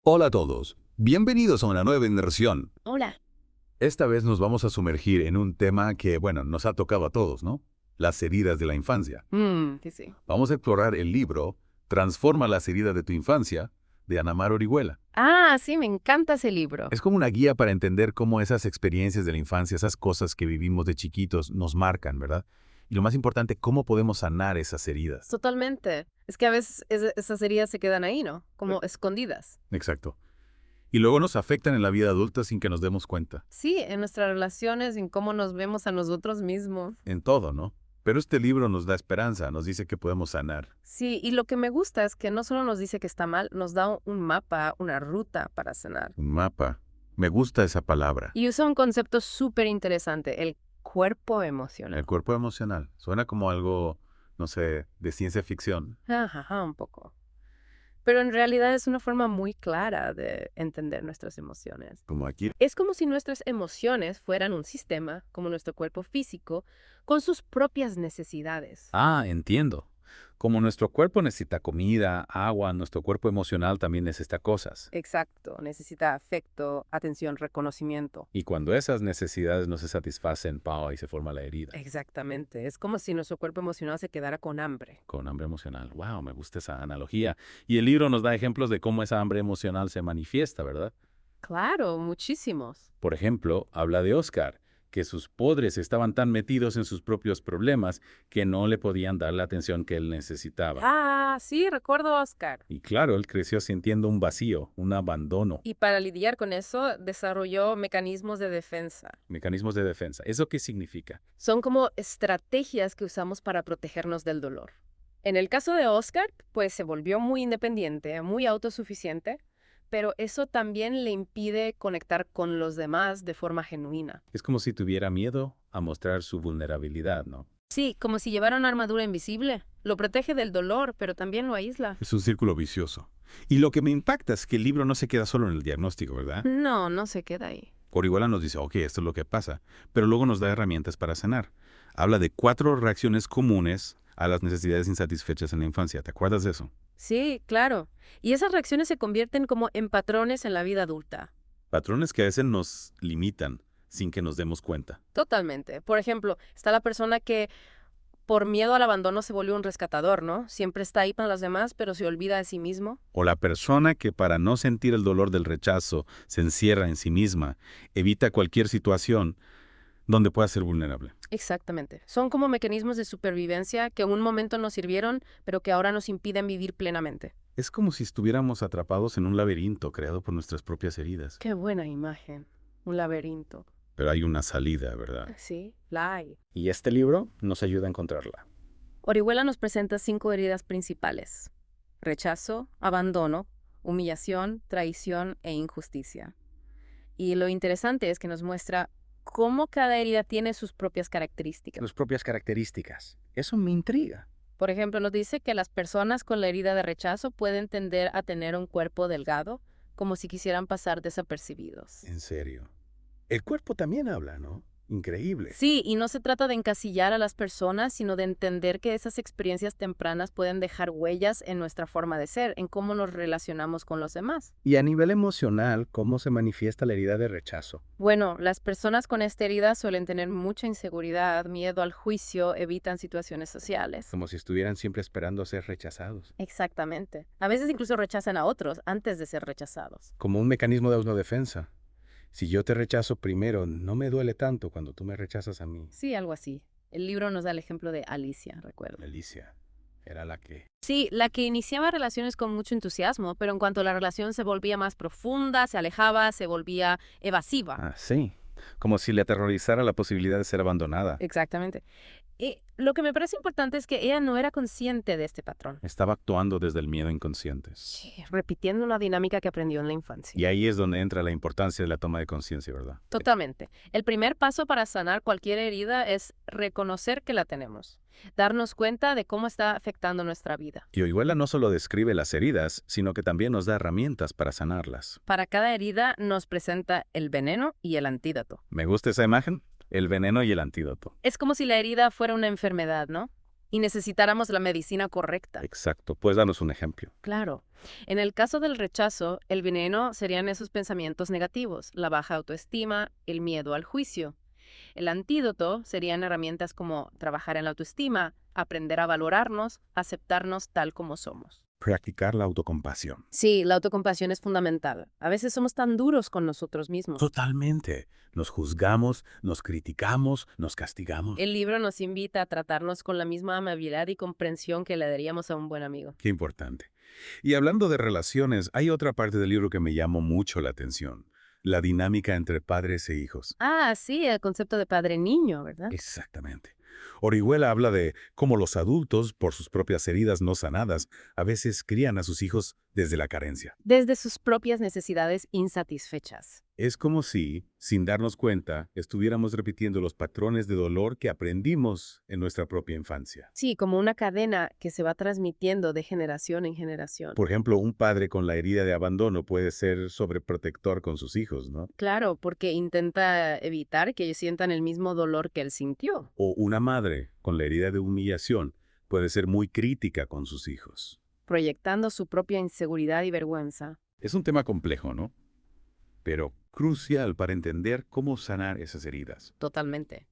Hola a todos, bienvenidos a una nueva inmersión. Hola. Esta vez nos vamos a sumergir en un tema que, bueno, nos ha tocado a todos, ¿no? Las heridas de la infancia. Sí, sí. Vamos a explorar el libro Transforma las heridas de tu infancia, de Ana Mar Orihuela. Sí, me encanta ese libro. Es como una guía para entender cómo esas experiencias de la infancia, esas cosas que vivimos de chiquitos, nos marcan, ¿verdad? Y lo más importante, cómo podemos sanar esas heridas. Totalmente. Es que a veces esas heridas se quedan ahí, ¿no? Como escondidas. Exacto. Y luego nos afectan en la vida adulta sin que nos demos cuenta. Sí, en nuestras relaciones, en cómo nos vemos a nosotros mismos. En todo, ¿no? Pero este libro nos da esperanza, nos dice que podemos sanar. Sí, y lo que me gusta es que no solo nos dice que está mal, nos da un mapa, una ruta para sanar. Un mapa. Me gusta esa palabra. Y usa un concepto súper interesante, el cuerpo emocional. El cuerpo emocional. Suena como algo, no sé, de ciencia ficción. Ajá, un poco. Pero en realidad es una forma muy clara de entender nuestras emociones. Como aquí. Es como si nuestras emociones fueran un sistema, como nuestro cuerpo físico, con sus propias necesidades. Entiendo. Como nuestro cuerpo necesita comida, agua, nuestro cuerpo emocional también necesita cosas. Exacto, necesita afecto, atención, reconocimiento. Y cuando esas necesidades no se satisfacen, ahí se forma la herida. Exactamente, es como si nuestro cuerpo emocional se quedara con hambre. Con hambre emocional. Wow, me gusta esa analogía. Y el libro nos da ejemplos de cómo esa hambre emocional se manifiesta, ¿verdad? Claro, muchísimos. Por ejemplo, habla de Oscar, que sus padres estaban tan metidos en sus propios problemas que no le podían dar la atención que él necesitaba. Sí, recuerdo a Oscar. Y claro, él creció sintiendo un vacío, un abandono, Y para lidiar con eso, desarrolló mecanismos de defensa. mecanismos de defensa. ¿Eso qué significa? Son como estrategias que usamos para protegernos del dolor. En el caso de Oscar, pues se volvió muy independiente, muy autosuficiente, pero eso también le impide conectar con los demás de forma genuina. Es como si tuviera miedo a mostrar su vulnerabilidad, ¿no? Sí, como si llevara una armadura invisible. Lo protege del dolor, pero también lo aísla. Es un círculo vicioso. Y lo que me impacta es que el libro no se queda solo en el diagnóstico, ¿verdad? No, no se queda ahí. Orihuela nos dice, ok, esto es lo que pasa, pero luego nos da herramientas para sanar. Habla de 4 reacciones comunes a las necesidades insatisfechas en la infancia. ¿Te acuerdas de eso? Sí, claro. Y esas reacciones se convierten como en patrones en la vida adulta. Patrones que a veces nos limitan sin que nos demos cuenta. Totalmente. Por ejemplo, está la persona que por miedo al abandono se volvió un rescatador, ¿no? Siempre está ahí para los demás, pero se olvida de sí mismo. O la persona que para no sentir el dolor del rechazo se encierra en sí misma, evita cualquier situación donde pueda ser vulnerable. Exactamente. Son como mecanismos de supervivencia que en un momento nos sirvieron, pero que ahora nos impiden vivir plenamente. Es como si estuviéramos atrapados en un laberinto creado por nuestras propias heridas. Qué buena imagen. Un laberinto. Pero hay una salida, ¿verdad? Sí, la hay. Y este libro nos ayuda a encontrarla. Orihuela nos presenta 5 heridas principales: rechazo, abandono, humillación, traición e injusticia. Y lo interesante es que nos muestra cómo cada herida tiene sus propias características. Sus propias características. Eso me intriga. Por ejemplo, nos dice que las personas con la herida de rechazo pueden tender a tener un cuerpo delgado, como si quisieran pasar desapercibidos. En serio. El cuerpo también habla, ¿no? Increíble. Sí, y no se trata de encasillar a las personas, sino de entender que esas experiencias tempranas pueden dejar huellas en nuestra forma de ser, en cómo nos relacionamos con los demás. Y a nivel emocional, ¿cómo se manifiesta la herida de rechazo? Bueno, las personas con esta herida suelen tener mucha inseguridad, miedo al juicio, evitan situaciones sociales. Como si estuvieran siempre esperando ser rechazados. Exactamente. A veces incluso rechazan a otros antes de ser rechazados. Como un mecanismo de autodefensa. Si yo te rechazo primero, no me duele tanto cuando tú me rechazas a mí. Sí, algo así. El libro nos da el ejemplo de Alicia, recuerdo. Alicia era la que... Sí, la que iniciaba relaciones con mucho entusiasmo, pero en cuanto la relación se volvía más profunda, se alejaba, se volvía evasiva. Sí. Como si le aterrorizara la posibilidad de ser abandonada. Exactamente. Y lo que me parece importante es que ella no era consciente de este patrón. Estaba actuando desde el miedo inconsciente. Sí, repitiendo una dinámica que aprendió en la infancia. Y ahí es donde entra la importancia de la toma de conciencia, ¿verdad? Totalmente. El primer paso para sanar cualquier herida es reconocer que la tenemos, darnos cuenta de cómo está afectando nuestra vida. Y Orihuela no solo describe las heridas, sino que también nos da herramientas para sanarlas. Para cada herida nos presenta el veneno y el antídoto. ¿Me gusta esa imagen? El veneno y el antídoto. Es como si la herida fuera una enfermedad, ¿no? y necesitáramos la medicina correcta. Exacto. ¿Puedes darnos un ejemplo? Claro. En el caso del rechazo, el veneno serían esos pensamientos negativos, la baja autoestima, el miedo al juicio. El antídoto serían herramientas como trabajar en la autoestima, aprender a valorarnos, aceptarnos tal como somos. Practicar la autocompasión. Sí, la autocompasión es fundamental. A veces somos tan duros con nosotros mismos. Totalmente. Nos juzgamos, nos criticamos, nos castigamos. El libro nos invita a tratarnos con la misma amabilidad y comprensión que le daríamos a un buen amigo. Qué importante. Y hablando de relaciones, hay otra parte del libro que me llamó mucho la atención. La dinámica entre padres e hijos. Ah, sí, el concepto de padre-niño, ¿verdad? Exactamente. Orihuela habla de cómo los adultos, por sus propias heridas no sanadas, a veces crían a sus hijos desde la carencia. Desde sus propias necesidades insatisfechas. Es como si, sin darnos cuenta, estuviéramos repitiendo los patrones de dolor que aprendimos en nuestra propia infancia. Sí, como una cadena que se va transmitiendo de generación en generación. Por ejemplo, un padre con la herida de abandono puede ser sobreprotector con sus hijos, ¿no? Claro, porque intenta evitar que ellos sientan el mismo dolor que él sintió. O una madre con la herida de humillación puede ser muy crítica con sus hijos. Proyectando su propia inseguridad y vergüenza. Es un tema complejo, ¿no? Pero crucial para entender cómo sanar esas heridas. Totalmente.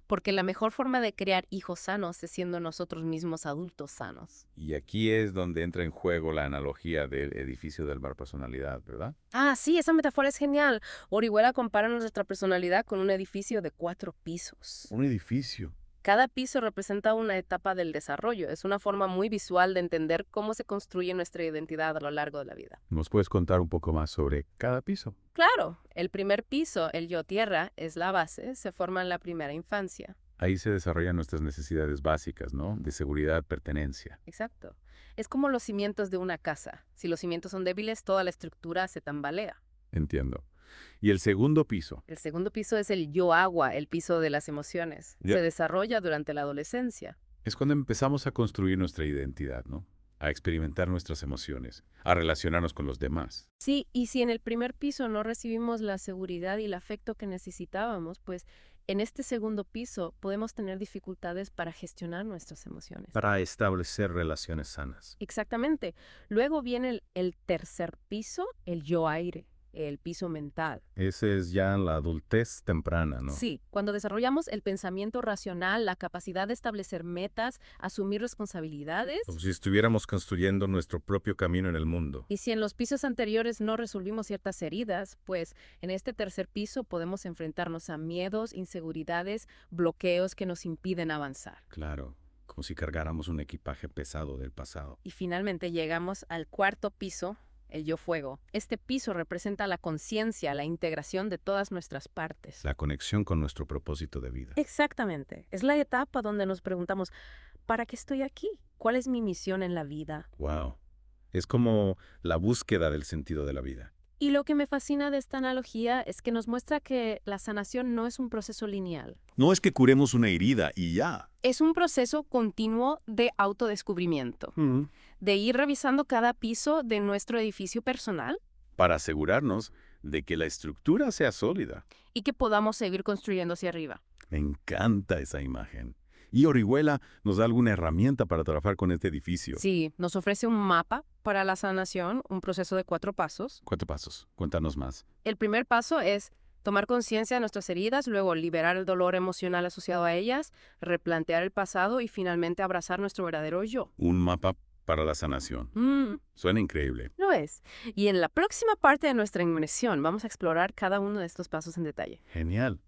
Porque la mejor forma de crear hijos sanos es siendo nosotros mismos adultos sanos. Y aquí es donde entra en juego la analogía del edificio del bar personalidad, ¿verdad? Ah, sí, esa metáfora es genial. Orihuela compara nuestra personalidad con un edificio de 4 pisos. Un edificio. Cada piso representa una etapa del desarrollo. Es una forma muy visual de entender cómo se construye nuestra identidad a lo largo de la vida. ¿Nos puedes contar un poco más sobre cada piso? Claro, el primer piso, el yo tierra, es la base, se forma en la primera infancia. Ahí se desarrollan nuestras necesidades básicas, ¿no? De seguridad, pertenencia. Exacto. Es como los cimientos de una casa. Si los cimientos son débiles, toda la estructura se tambalea. Entiendo. Y el segundo piso. El segundo piso es el yo agua, el piso de las emociones. Ya. Se desarrolla durante la adolescencia. Es cuando empezamos a construir nuestra identidad, ¿no? A experimentar nuestras emociones, a relacionarnos con los demás. Sí, y si en el primer piso no recibimos la seguridad y el afecto que necesitábamos, pues en este segundo piso podemos tener dificultades para gestionar nuestras emociones. Para establecer relaciones sanas. Exactamente. Luego viene el tercer piso, el yo aire, el piso mental. Ese es ya la adultez temprana, ¿no? Sí, cuando desarrollamos el pensamiento racional, la capacidad de establecer metas, asumir responsabilidades. Como si estuviéramos construyendo nuestro propio camino en el mundo. Y si en los pisos anteriores no resolvimos ciertas heridas, pues en este tercer piso podemos enfrentarnos a miedos, inseguridades, bloqueos que nos impiden avanzar. Claro, como si cargáramos un equipaje pesado del pasado. Y finalmente llegamos al cuarto piso, el yo fuego. Este piso representa la conciencia, la integración de todas nuestras partes. La conexión con nuestro propósito de vida. Exactamente. Es la etapa donde nos preguntamos, ¿para qué estoy aquí? ¿Cuál es mi misión en la vida? Wow. Es como la búsqueda del sentido de la vida. Y lo que me fascina de esta analogía es que nos muestra que la sanación no es un proceso lineal. No es que curemos una herida y ya. Es un proceso continuo de autodescubrimiento, de ir revisando cada piso de nuestro edificio personal Para asegurarnos de que la estructura sea sólida. y que podamos seguir construyendo hacia arriba. Me encanta esa imagen. Y Orihuela nos da alguna herramienta para trabajar con este edificio. Sí, nos ofrece un mapa para la sanación, un proceso de 4 pasos. 4 pasos. Cuéntanos más. El primer paso es tomar conciencia de nuestras heridas, luego liberar el dolor emocional asociado a ellas, replantear el pasado y finalmente abrazar nuestro verdadero yo. Un mapa para la sanación. Suena increíble. Lo es. Y en la próxima parte de nuestra inmersión vamos a explorar cada uno de estos pasos en detalle. Genial.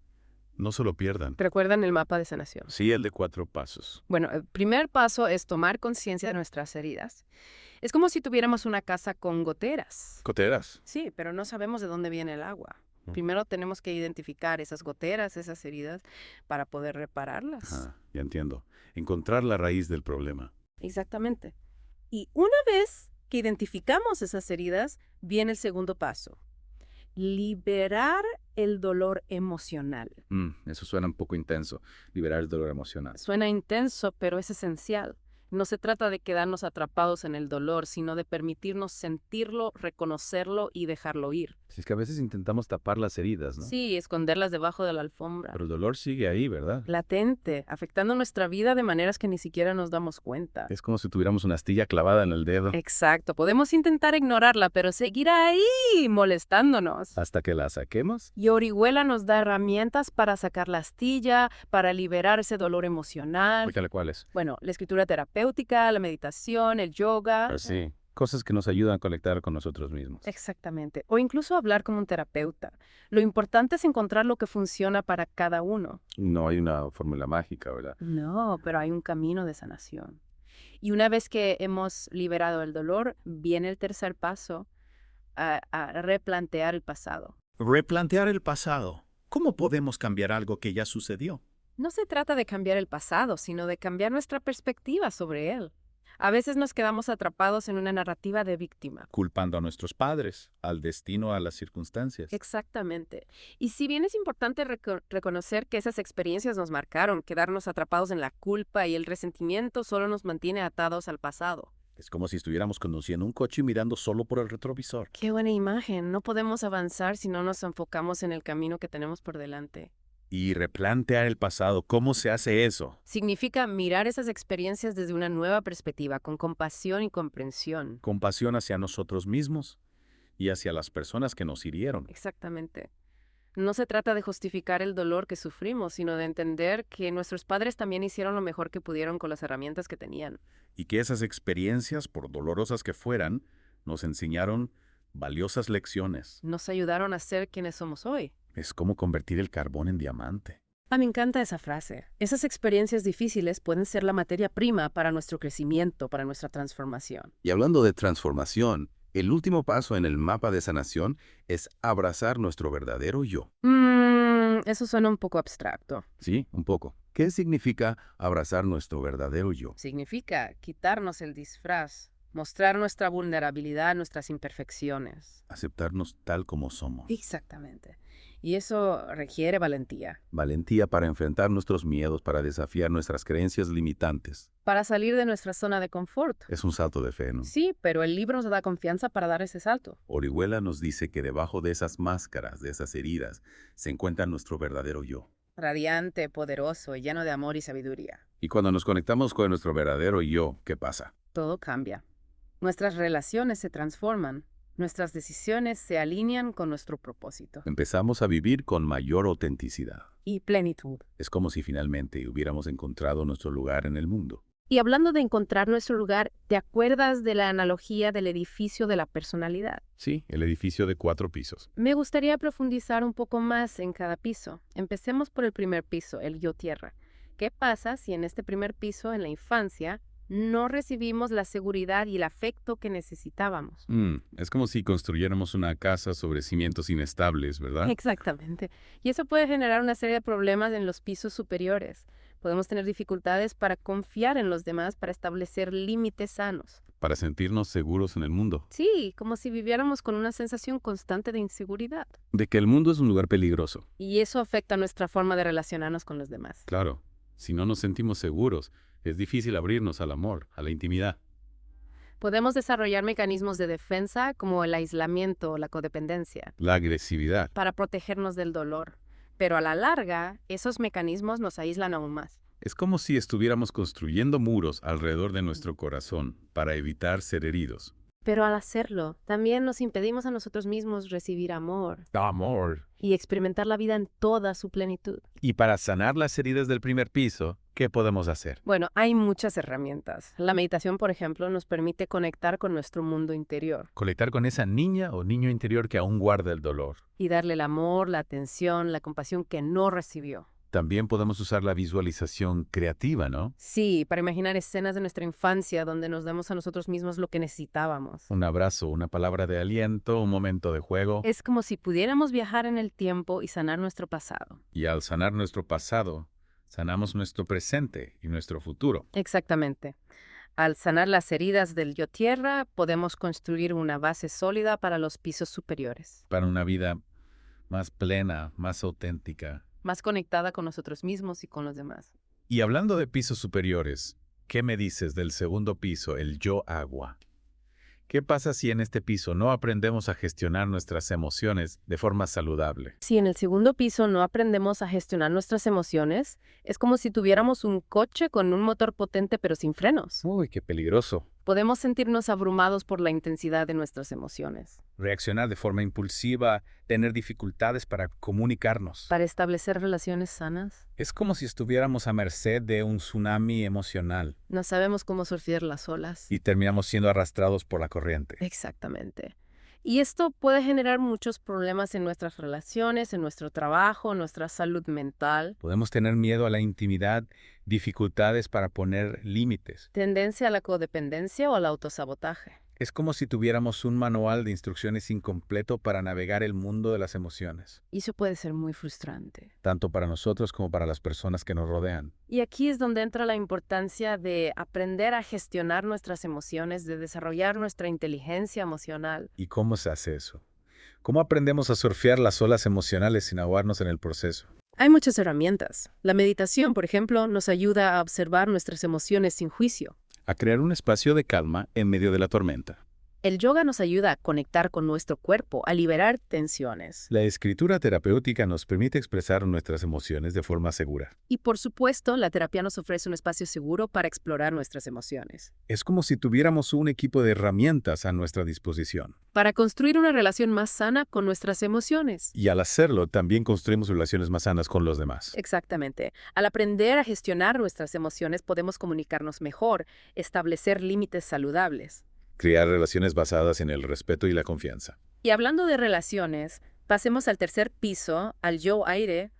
No se lo pierdan. ¿Recuerdan el mapa de sanación? Sí, el de 4 pasos. Bueno, el primer paso es tomar conciencia de nuestras heridas. Es como si tuviéramos una casa con goteras. Goteras. Sí, pero no sabemos de dónde viene el agua. Primero tenemos que identificar esas goteras, esas heridas, para poder repararlas. Ajá, ya entiendo. Encontrar la raíz del problema. Exactamente. Y una vez que identificamos esas heridas, viene el segundo paso. Liberar el dolor emocional. Eso suena un poco intenso, liberar el dolor emocional. Suena intenso, pero es esencial. No se trata de quedarnos atrapados en el dolor, sino de permitirnos sentirlo, reconocerlo y dejarlo ir. Si es que a veces intentamos tapar las heridas, ¿no? Sí, esconderlas debajo de la alfombra. Pero el dolor sigue ahí, ¿verdad? Latente, afectando nuestra vida de maneras que ni siquiera nos damos cuenta. Es como si tuviéramos una astilla clavada en el dedo Exacto, podemos intentar ignorarla, pero seguir ahí molestándonos. hasta que la saquemos. Y Orihuela nos da herramientas para sacar la astilla, para liberar ese dolor emocional. Explícale cuáles. Bueno, la escritura terapéutica, la meditación, el yoga. Pues sí, cosas que nos ayudan a conectar con nosotros mismos. Exactamente. O incluso hablar con un terapeuta. Lo importante es encontrar lo que funciona para cada uno. No hay una fórmula mágica, ¿verdad? No, pero hay un camino de sanación. Y una vez que hemos liberado el dolor, viene el tercer paso, a replantear el pasado. Replantear el pasado. ¿Cómo podemos cambiar algo que ya sucedió? No se trata de cambiar el pasado, sino de cambiar nuestra perspectiva sobre él. A veces nos quedamos atrapados en una narrativa de víctima. Culpando a nuestros padres, al destino, a las circunstancias. Exactamente. Y si bien es importante reconocer que esas experiencias nos marcaron, quedarnos atrapados en la culpa y el resentimiento solo nos mantiene atados al pasado. Es como si estuviéramos conduciendo un coche y mirando solo por el retrovisor. Qué buena imagen. No podemos avanzar si no nos enfocamos en el camino que tenemos por delante. Y replantear el pasado, ¿cómo se hace eso? Significa mirar esas experiencias desde una nueva perspectiva, con compasión y comprensión. Compasión hacia nosotros mismos y hacia las personas que nos hirieron. Exactamente. No se trata de justificar el dolor que sufrimos, sino de entender que nuestros padres también hicieron lo mejor que pudieron con las herramientas que tenían. Y que esas experiencias, por dolorosas que fueran, nos enseñaron valiosas lecciones. Nos ayudaron a ser quienes somos hoy. Es como convertir el carbón en diamante. Me encanta esa frase. Esas experiencias difíciles pueden ser la materia prima para nuestro crecimiento, para nuestra transformación. Y hablando de transformación, el último paso en el mapa de sanación es abrazar nuestro verdadero yo. Eso suena un poco abstracto. Sí, un poco. ¿Qué significa abrazar nuestro verdadero yo? Significa quitarnos el disfraz, mostrar nuestra vulnerabilidad, nuestras imperfecciones. Aceptarnos tal como somos. Exactamente. Y eso requiere valentía. Valentía para enfrentar nuestros miedos, para desafiar nuestras creencias limitantes. Para salir de nuestra zona de confort. Es un salto de fe, ¿no? Sí, pero el libro nos da confianza para dar ese salto. Orihuela nos dice que debajo de esas máscaras, de esas heridas, se encuentra nuestro verdadero yo. Radiante, poderoso y lleno de amor y sabiduría. Y cuando nos conectamos con nuestro verdadero yo, ¿qué pasa? Todo cambia. Nuestras relaciones se transforman. Nuestras decisiones se alinean con nuestro propósito. Empezamos a vivir con mayor autenticidad. Y plenitud. Es como si finalmente hubiéramos encontrado nuestro lugar en el mundo. Y hablando de encontrar nuestro lugar, ¿te acuerdas de la analogía del edificio de la personalidad? Sí, el edificio de 4 pisos. Me gustaría profundizar un poco más en cada piso. Empecemos por el primer piso, el yo tierra. ¿Qué pasa si en este primer piso, en la infancia, no recibimos la seguridad y el afecto que necesitábamos? Es como si construyéramos una casa sobre cimientos inestables, ¿verdad? Exactamente. Y eso puede generar una serie de problemas en los pisos superiores. Podemos tener dificultades para confiar en los demás, para establecer límites sanos. Para sentirnos seguros en el mundo. Sí, como si viviéramos con una sensación constante de inseguridad. De que el mundo es un lugar peligroso. Y eso afecta nuestra forma de relacionarnos con los demás. Claro, si no nos sentimos seguros, es difícil abrirnos al amor, a la intimidad. Podemos desarrollar mecanismos de defensa como el aislamiento o la codependencia La agresividad. para protegernos del dolor. Pero a la larga, esos mecanismos nos aíslan aún más. Es como si estuviéramos construyendo muros alrededor de nuestro corazón para evitar ser heridos. Pero al hacerlo, también nos impedimos a nosotros mismos recibir amor Amor. y experimentar la vida en toda su plenitud. Y para sanar las heridas del primer piso, ¿qué podemos hacer? Bueno, hay muchas herramientas. La meditación, por ejemplo, nos permite conectar con nuestro mundo interior Conectar con esa niña o niño interior que aún guarda el dolor. y darle el amor, la atención, la compasión que no recibió. También podemos usar la visualización creativa, ¿no? Sí, para imaginar escenas de nuestra infancia donde nos damos a nosotros mismos lo que necesitábamos. Un abrazo, una palabra de aliento, un momento de juego. Es como si pudiéramos viajar en el tiempo y sanar nuestro pasado. Y al sanar nuestro pasado, sanamos nuestro presente y nuestro futuro. Exactamente. Al sanar las heridas del yo tierra, podemos construir una base sólida para los pisos superiores, Para una vida más plena, más auténtica. más conectada con nosotros mismos y con los demás. Y hablando de pisos superiores, ¿Qué me dices del segundo piso, el yo agua? ¿Qué pasa si en este piso no aprendemos a gestionar nuestras emociones de forma saludable? Si en el segundo piso no aprendemos a gestionar nuestras emociones, es como si tuviéramos un coche con un motor potente pero sin frenos. Uy, qué peligroso. Podemos sentirnos abrumados por la intensidad de nuestras emociones. Reaccionar de forma impulsiva, tener dificultades para comunicarnos. Para establecer relaciones sanas, Es como si estuviéramos a merced de un tsunami emocional no sabemos cómo surfear las olas. y terminamos siendo arrastrados por la corriente. Exactamente. Y esto puede generar muchos problemas en nuestras relaciones, en nuestro trabajo, en nuestra salud mental, Podemos tener miedo a la intimidad, dificultades para poner límites. tendencia a la codependencia o al autosabotaje. Es como si tuviéramos un manual de instrucciones incompleto para navegar el mundo de las emociones, Y eso puede ser muy frustrante. tanto para nosotros como para las personas que nos rodean. Y aquí es donde entra la importancia de aprender a gestionar nuestras emociones, de desarrollar nuestra inteligencia emocional. ¿Y cómo se hace eso? ¿Cómo aprendemos a surfear las olas emocionales sin ahogarnos en el proceso? Hay muchas herramientas. La meditación, por ejemplo, nos ayuda a observar nuestras emociones sin juicio. A crear un espacio de calma en medio de la tormenta. El yoga nos ayuda a conectar con nuestro cuerpo, a liberar tensiones. La escritura terapéutica nos permite expresar nuestras emociones de forma segura. Y por supuesto, la terapia nos ofrece un espacio seguro para explorar nuestras emociones. Es como si tuviéramos un equipo de herramientas a nuestra disposición. Para construir una relación más sana con nuestras emociones. Y al hacerlo, también construimos relaciones más sanas con los demás. Exactamente. Al aprender a gestionar nuestras emociones, podemos comunicarnos mejor, establecer límites saludables. Crear relaciones basadas en el respeto y la confianza. Y hablando de relaciones, pasemos al tercer piso, al yo aire.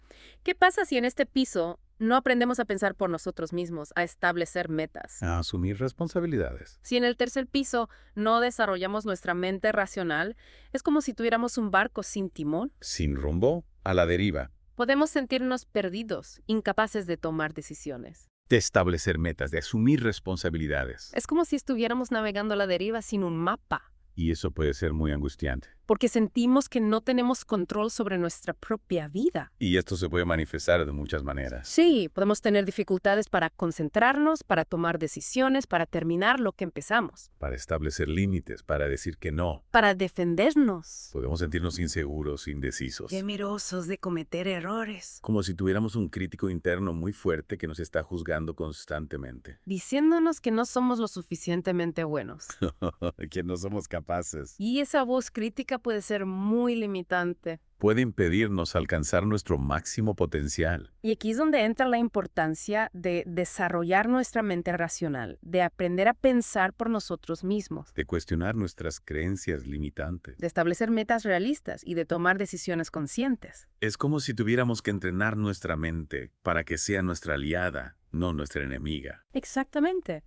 ¿Qué pasa si en este piso no aprendemos a pensar por nosotros mismos, a establecer metas? A asumir responsabilidades. Si en el tercer piso no desarrollamos nuestra mente racional, es como si tuviéramos un barco sin timón. Sin rumbo, a la deriva. Podemos sentirnos perdidos, incapaces de tomar decisiones. De establecer metas, de asumir responsabilidades. Es como si estuviéramos navegando a la deriva sin un mapa, Y eso puede ser muy angustiante. porque sentimos que no tenemos control sobre nuestra propia vida. Y esto se puede manifestar de muchas maneras. Sí, podemos tener dificultades para concentrarnos, para tomar decisiones, para terminar lo que empezamos, Para establecer límites, para decir que no. para defendernos. Podemos sentirnos inseguros, indecisos. Temerosos de cometer errores, Como si tuviéramos un crítico interno muy fuerte que nos está juzgando constantemente. diciéndonos que no somos lo suficientemente buenos. Que no somos capaces. Y esa voz crítica puede ser muy limitante. Puede impedirnos alcanzar nuestro máximo potencial. Y aquí es donde entra la importancia de desarrollar nuestra mente racional, de aprender a pensar por nosotros mismos, De cuestionar nuestras creencias limitantes. de establecer metas realistas y de tomar decisiones conscientes. Es como si tuviéramos que entrenar nuestra mente para que sea nuestra aliada, no nuestra enemiga. Exactamente.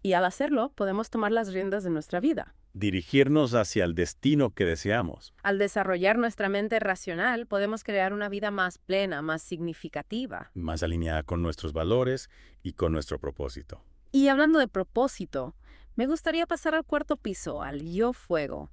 Y al hacerlo, podemos tomar las riendas de nuestra vida. Dirigirnos hacia el destino que deseamos. Al desarrollar nuestra mente racional, podemos crear una vida más plena, más significativa. Más alineada con nuestros valores y con nuestro propósito. Y hablando de propósito, me gustaría pasar al cuarto piso, al yo fuego.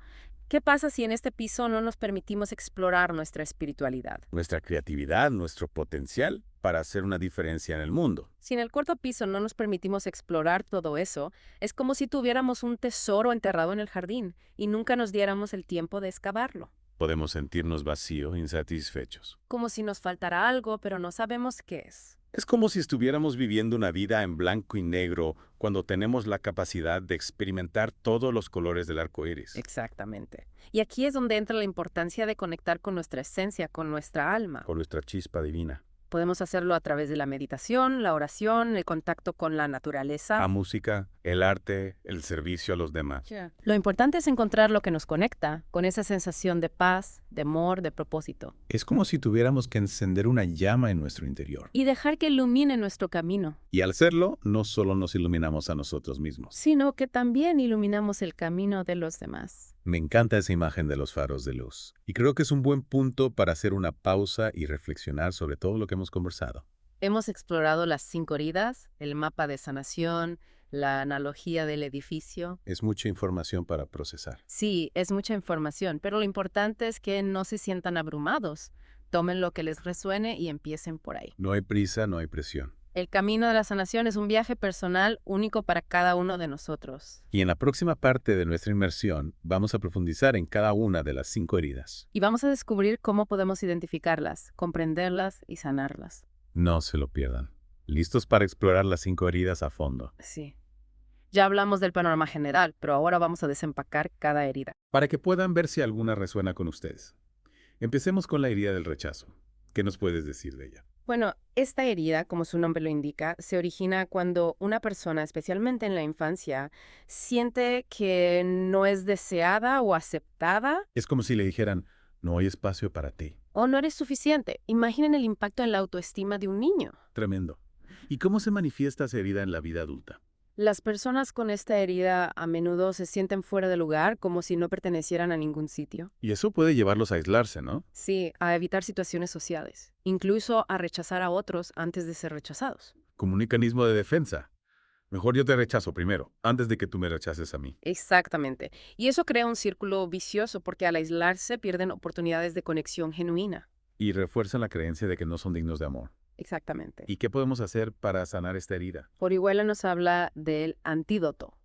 ¿Qué pasa si en este piso no nos permitimos explorar nuestra espiritualidad? Nuestra creatividad, nuestro potencial para hacer una diferencia en el mundo. Si en el cuarto piso no nos permitimos explorar todo eso, es como si tuviéramos un tesoro enterrado en el jardín y nunca nos diéramos el tiempo de excavarlo. Podemos sentirnos vacíos, insatisfechos. Como si nos faltara algo, pero no sabemos qué es. Es como si estuviéramos viviendo una vida en blanco y negro cuando tenemos la capacidad de experimentar todos los colores del arco iris. Exactamente. Y aquí es donde entra la importancia de conectar con nuestra esencia, con nuestra alma. Con nuestra chispa divina. Podemos hacerlo a través de la meditación, la oración, el contacto con la naturaleza. La música, el arte, el servicio a los demás. Lo importante es encontrar lo que nos conecta con esa sensación de paz, de amor, de propósito. Es como si tuviéramos que encender una llama en nuestro interior. Y dejar que ilumine nuestro camino, Y al hacerlo, no solo nos iluminamos a nosotros mismos. sino que también iluminamos el camino de los demás. Me encanta esa imagen de los faros de luz. Y creo que es un buen punto para hacer una pausa y reflexionar sobre todo lo que hemos conversado. Hemos explorado las 5 heridas, el mapa de sanación, la analogía del edificio. Es mucha información para procesar. Sí, es mucha información, pero lo importante es que no se sientan abrumados. Tomen lo que les resuene y empiecen por ahí. No hay prisa, no hay presión. El camino de la sanación es un viaje personal único para cada uno de nosotros. Y en la próxima parte de nuestra inmersión vamos a profundizar en cada una de las 5 heridas. Y vamos a descubrir cómo podemos identificarlas, comprenderlas y sanarlas. No se lo pierdan. ¿Listos para explorar las 5 heridas a fondo? Sí. Ya hablamos del panorama general, pero ahora vamos a desempacar cada herida. Para que puedan ver si alguna resuena con ustedes. Empecemos con la herida del rechazo. ¿Qué nos puedes decir de ella? Bueno, esta herida, como su nombre lo indica, se origina cuando una persona, especialmente en la infancia, siente que no es deseada o aceptada Es como si le dijeran, no hay espacio para ti. o no eres suficiente. Imaginen el impacto en la autoestima de un niño. Tremendo. ¿Y cómo se manifiesta esa herida en la vida adulta? Las personas con esta herida a menudo se sienten fuera de lugar, como si no pertenecieran a ningún sitio. Y eso puede llevarlos a aislarse, ¿no? Sí, a evitar situaciones sociales, incluso a rechazar a otros antes de ser rechazados. Como un mecanismo de defensa. Mejor yo te rechazo primero, antes de que tú me rechaces a mí. Exactamente. Y eso crea un círculo vicioso porque al aislarse pierden oportunidades de conexión genuina. Y refuerzan la creencia de que no son dignos de amor. Exactamente. ¿Y qué podemos hacer para sanar esta herida? Orihuela nos habla del antídoto.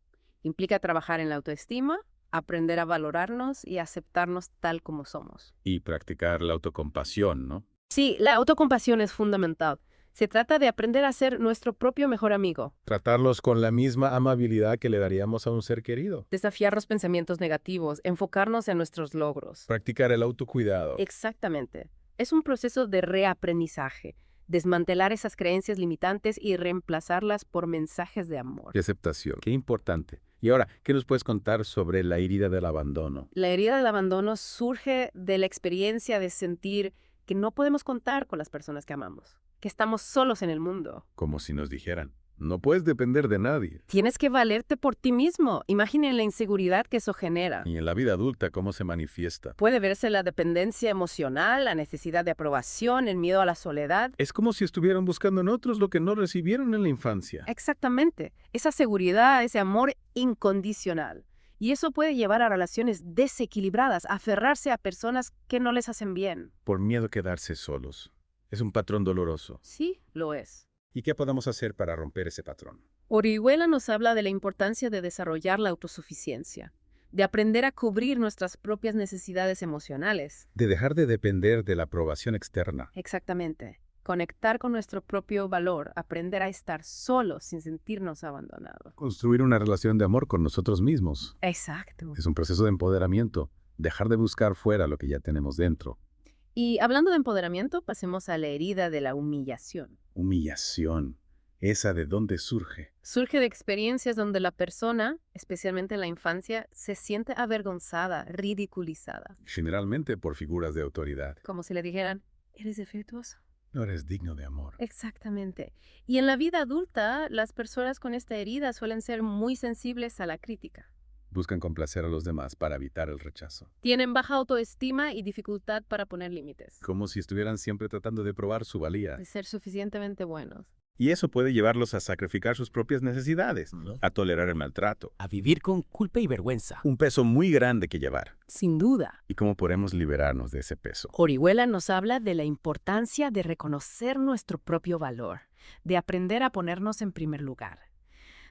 Implica trabajar en la autoestima, aprender a valorarnos y aceptarnos tal como somos. Y practicar la autocompasión, ¿no? Sí, la autocompasión es fundamental. Se trata de aprender a ser nuestro propio mejor amigo, Tratarlos con la misma amabilidad que le daríamos a un ser querido. desafiar los pensamientos negativos, enfocarnos en nuestros logros. Practicar el autocuidado. Exactamente. Es un proceso de reaprendizaje, desmantelar esas creencias limitantes y reemplazarlas por mensajes de amor. Y aceptación. Qué importante. Y ahora, ¿qué nos puedes contar sobre la herida del abandono? La herida del abandono surge de la experiencia de sentir que no podemos contar con las personas que amamos, que estamos solos en el mundo. Como si nos dijeran, no puedes depender de nadie. Tienes que valerte por ti mismo. Imaginen la inseguridad que eso genera. Y en la vida adulta, ¿cómo se manifiesta? Puede verse la dependencia emocional, la necesidad de aprobación, el miedo a la soledad. Es como si estuvieran buscando en otros lo que no recibieron en la infancia. Exactamente. Esa seguridad, ese amor incondicional. Y eso puede llevar a relaciones desequilibradas, a aferrarse a personas que no les hacen bien. Por miedo a quedarse solos. Es un patrón doloroso. Sí, lo es. ¿Y qué podemos hacer para romper ese patrón? Orihuela nos habla de la importancia de desarrollar la autosuficiencia, de aprender a cubrir nuestras propias necesidades emocionales. De dejar de depender de la aprobación externa. Exactamente. Conectar con nuestro propio valor, aprender a estar solos sin sentirnos abandonados. Construir una relación de amor con nosotros mismos. Exacto. Es un proceso de empoderamiento. Dejar de buscar fuera lo que ya tenemos dentro. Y hablando de empoderamiento, pasemos a la herida de la humillación. Humillación. ¿Esa de dónde surge? Surge de experiencias donde la persona, especialmente en la infancia, se siente avergonzada, ridiculizada. Generalmente por figuras de autoridad. Como si le dijeran, eres defectuoso. No eres digno de amor. Exactamente. Y en la vida adulta, las personas con esta herida suelen ser muy sensibles a la crítica. Buscan complacer a los demás para evitar el rechazo. Tienen baja autoestima y dificultad para poner límites. Como si estuvieran siempre tratando de probar su valía. De ser suficientemente buenos. Y eso puede llevarlos a sacrificar sus propias necesidades, a tolerar el maltrato. A vivir con culpa y vergüenza. Un peso muy grande que llevar. Sin duda. ¿Y cómo podemos liberarnos de ese peso? Orihuela nos habla de la importancia de reconocer nuestro propio valor, de aprender a ponernos en primer lugar,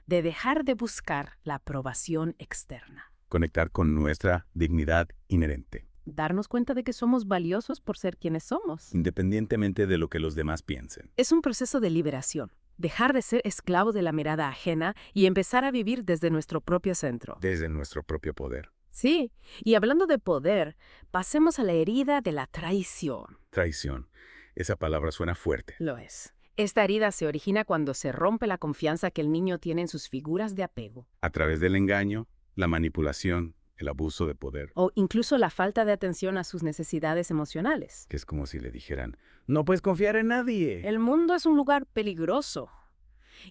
de dejar de buscar la aprobación externa. Conectar con nuestra dignidad inherente, Darnos cuenta de que somos valiosos por ser quienes somos. independientemente de lo que los demás piensen. Es un proceso de liberación. Dejar de ser esclavos de la mirada ajena y empezar a vivir desde nuestro propio centro. Desde nuestro propio poder. Sí, y hablando de poder, pasemos a la herida de la traición. Traición. Esa palabra suena fuerte. Lo es. Esta herida se origina cuando se rompe la confianza que el niño tiene en sus figuras de apego. A través del engaño, la manipulación, el abuso de poder. O incluso la falta de atención a sus necesidades emocionales. Que es como si le dijeran, no puedes confiar en nadie. El mundo es un lugar peligroso.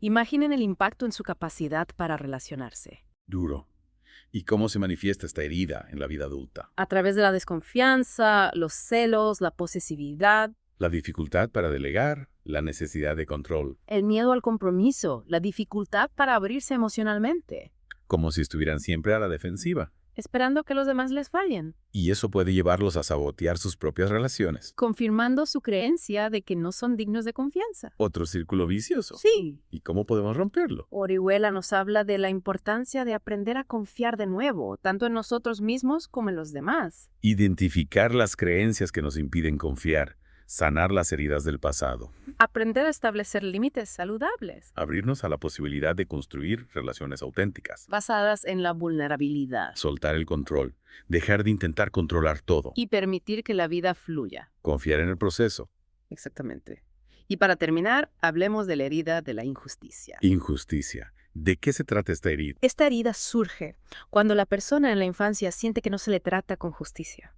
Imaginen el impacto en su capacidad para relacionarse. Duro. ¿Y cómo se manifiesta esta herida en la vida adulta? A través de la desconfianza, los celos, la posesividad, La dificultad para delegar, la necesidad de control. el miedo al compromiso, la dificultad para abrirse emocionalmente. Como si estuvieran siempre a la defensiva. esperando que los demás les fallen, Y eso puede llevarlos a sabotear sus propias relaciones. confirmando su creencia de que no son dignos de confianza. Otro círculo vicioso. Sí. ¿Y cómo podemos romperlo? Orihuela nos habla de la importancia de aprender a confiar de nuevo, tanto en nosotros mismos como en los demás. Identificar las creencias que nos impiden confiar, sanar las heridas del pasado, Aprender a establecer límites saludables, abrirnos a la posibilidad de construir relaciones auténticas, basadas en la vulnerabilidad, soltar el control, dejar de intentar controlar todo, y permitir que la vida fluya. confiar en el proceso. Exactamente. Y para terminar, hablemos de la herida de la injusticia. Injusticia. ¿De qué se trata esta herida? Esta herida surge cuando la persona en la infancia siente que no se le trata con justicia,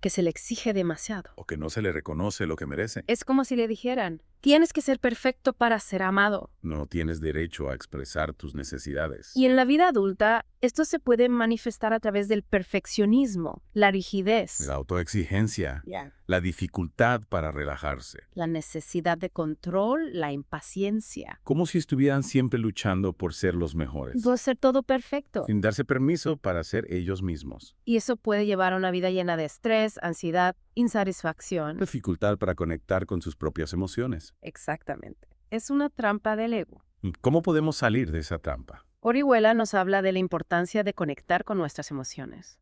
que se le exige demasiado. ¿O que no se le reconoce lo que merece? Es como si le dijeran, tienes que ser perfecto para ser amado. No tienes derecho a expresar tus necesidades. Y en la vida adulta, esto se puede manifestar a través del perfeccionismo, la rigidez, La autoexigencia, la dificultad para relajarse. la necesidad de control, la impaciencia. Como si estuvieran siempre luchando por ser los mejores, Puede ser todo perfecto. sin darse permiso para ser ellos mismos. Y eso puede llevar a una vida llena de estrés, ansiedad, insatisfacción. Dificultad para conectar con sus propias emociones. Exactamente. Es una trampa del ego. ¿Cómo podemos salir de esa trampa? Orihuela nos habla de la importancia de conectar con nuestras emociones,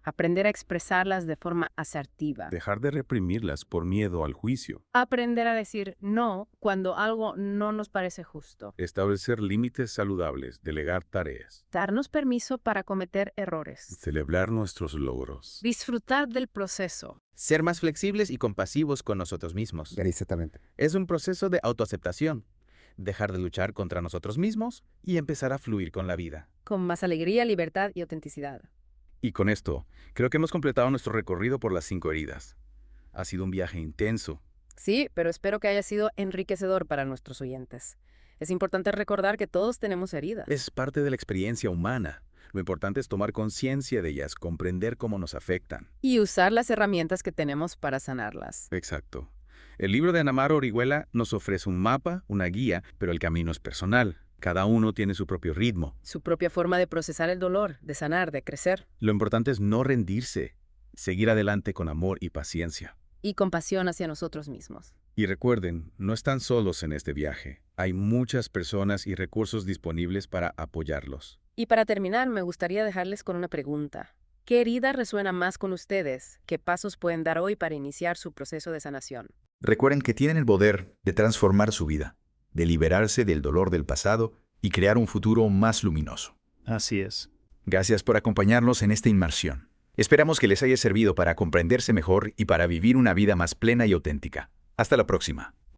aprender a expresarlas de forma asertiva, Dejar de reprimirlas por miedo al juicio. aprender a decir no cuando algo no nos parece justo, Establecer límites saludables, delegar tareas. darnos permiso para cometer errores, Celebrar nuestros logros. disfrutar del proceso. Ser más flexibles y compasivos con nosotros mismos. Exactamente. Es un proceso de autoaceptación. Dejar de luchar contra nosotros mismos y empezar a fluir con la vida. Con más alegría, libertad y autenticidad. Y con esto, creo que hemos completado nuestro recorrido por las 5 heridas. Ha sido un viaje intenso. Sí, pero espero que haya sido enriquecedor para nuestros oyentes. Es importante recordar que todos tenemos heridas. Es parte de la experiencia humana. Lo importante es tomar conciencia de ellas, comprender cómo nos afectan. Y usar las herramientas que tenemos para sanarlas. Exacto. El libro de Ana Mar Orihuela nos ofrece un mapa, una guía, pero el camino es personal. Cada uno tiene su propio ritmo. Su propia forma de procesar el dolor, de sanar, de crecer. Lo importante es no rendirse, seguir adelante con amor y paciencia. Y compasión hacia nosotros mismos. Y recuerden, no están solos en este viaje. Hay muchas personas y recursos disponibles para apoyarlos. Y para terminar, me gustaría dejarles con una pregunta. ¿Qué herida resuena más con ustedes? ¿Qué pasos pueden dar hoy para iniciar su proceso de sanación? Recuerden que tienen el poder de transformar su vida, de liberarse del dolor del pasado y crear un futuro más luminoso. Así es. Gracias por acompañarnos en esta inmersión. Esperamos que les haya servido para comprenderse mejor y para vivir una vida más plena y auténtica. Hasta la próxima.